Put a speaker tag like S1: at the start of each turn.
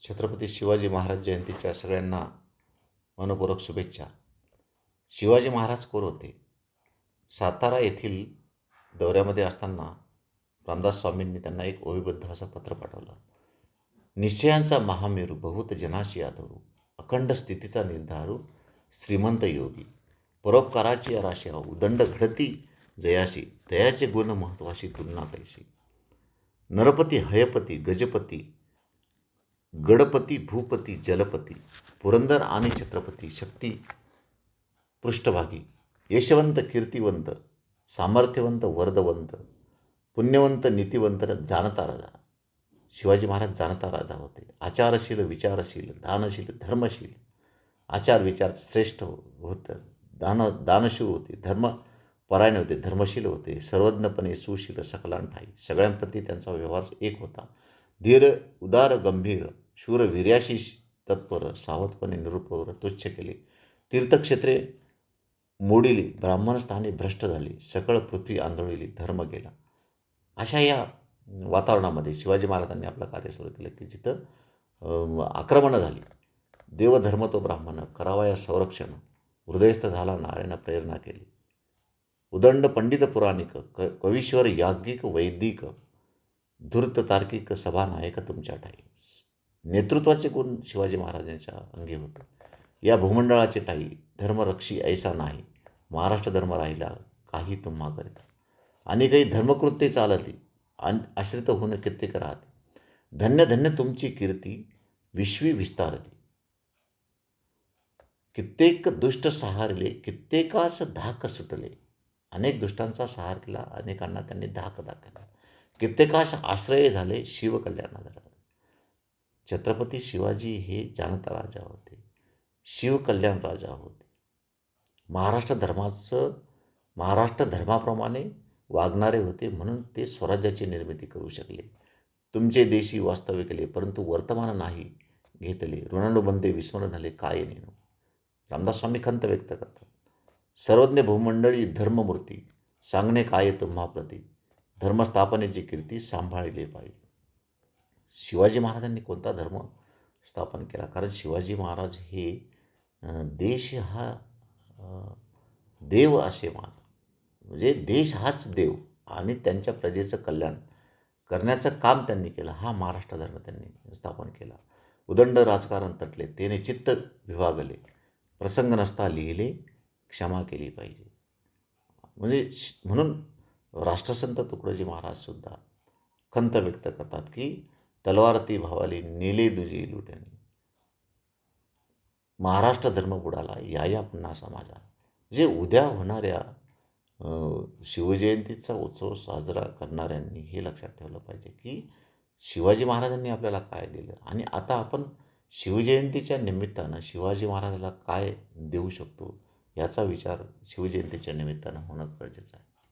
S1: छत्रपती शिवाजी महाराज जयंतीच्या सगळ्यांना मनपूर्वक शुभेच्छा. शिवाजी महाराज कोण होते? सातारा येथील दौऱ्यामध्ये असताना रामदास स्वामींनी त्यांना एक ओवीबद्ध असं पत्र पाठवलं. निश्चयांचा महामेरू बहुत जनाशी आधरू, अखंड स्थितीचा निर्धारू श्रीमंत योगी, परोपकाराची अराशी उदंड घडती जयाशी, दयाचे गुण महत्वाशी तुलना कैसी. नरपती हयपती गजपती गडपती भूपती जलपती, पुरंदर आणि छत्रपती शक्ती पृष्ठभागी, यशवंत कीर्तिवंत सामर्थ्यवंत वरदवंत, पुण्यवंत नीतिवंत जाणता राजा. शिवाजी महाराज जाणता राजा होते. आचारशील विचारशील दानशील धर्मशील. आचार विचार श्रेष्ठ होतं. दानशूर होते, धर्मपरायण होते, धर्मशील होते, सर्वज्ञपणे सुशील सकलांठाई. सगळ्यांप्रती त्यांचा व्यवहार एक होता. धीर उदार गंभीर शूर वीर्याशी तत्पर, सावधपणे निरुपवर तुच्छ केले. तीर्थक्षेत्रे मोडिली, ब्राह्मणस्थाने भ्रष्ट झाली, सकळ पृथ्वी आंदोळली, धर्म गेला. अशा या वातावरणामध्ये शिवाजी महाराजांनी आपलं कार्य सुरू केलं की जिथं आक्रमणं झाली. देवधर्म तो ब्राह्मण करावया संरक्षण, हृदयस्थ झाला नारायण प्रेरणा केली. उदंड पंडित पुराणिक कवीश्वर याज्ञिक वैदिक, धूर्त तार्किक सभानायक तुमच्या ठाई. नेतृत्वाचे गुण शिवाजी महाराजांच्या अंगी होतं. या भूमंडळाचे ठाई धर्मरक्षी ऐसा नाही, महाराष्ट्र धर्म राहिला काही तुम्हा करिता. आणि काही धर्मकृत्ये चालती आश्रित होऊन कित्येक राहते. धन्य धन्य तुमची कीर्ती विश्वी विस्तारली. कित्येक दुष्ट सहारले कित्येकास धाक सुटले. अनेक दुष्टांचा सहार केला, अनेकांना त्यांनी धाक दाखवला. कित्येकास आश्रय झाले शिवकल्याणाला. छत्रपती शिवाजी हे जाणता राजा होते, शिवकल्याण राजा होते. महाराष्ट्र धर्माप्रमाणे वागणारे होते, म्हणून ते स्वराज्याची निर्मिती करू शकले. तुमचे देशी वास्तव्य केले, परंतु वर्तमान नाही घेतले. ऋणानुबंधे विस्मरण झाले काय नेनो. रामदास स्वामी खंत व्यक्त करतात. सर्वज्ञ भूमंडळी धर्ममूर्ती, सांगणे काय तुम्हा प्रती, धर्मस्थापनेची कीर्ती सांभाळले पाहिजे. शिवाजी महाराजांनी कोणता धर्म स्थापन केला? कारण शिवाजी महाराज हे देश हा देव असे माझा, म्हणजे देश हाच देव आणि त्यांच्या प्रजेचं कल्याण करण्याचं काम त्यांनी केलं. हा महाराष्ट्र धर्म त्यांनी स्थापन केला. उदंड राजकारण तटले, तेने चित्त विभागले, प्रसंग नसता लिहिले क्षमा केली पाहिजे. म्हणजे म्हणून राष्ट्रसंत तुकडोजी महाराजसुद्धा खंत व्यक्त करतात की तलवार ती भावाली नेले दुजी लुटणे, महाराष्ट्र धर्म बुडाला या पुन्हा समाजा. जे उद्या होणाऱ्या शिवजयंतीचा उत्सव साजरा करणाऱ्यांनी हे लक्षात ठेवलं पाहिजे की शिवाजी महाराजांनी आपल्याला काय दिलं आणि आता आपण शिवजयंतीच्या निमित्तानं शिवाजी महाराजाला काय देऊ शकतो याचा विचार शिवजयंतीच्या निमित्तानं होणं गरजेचं आहे.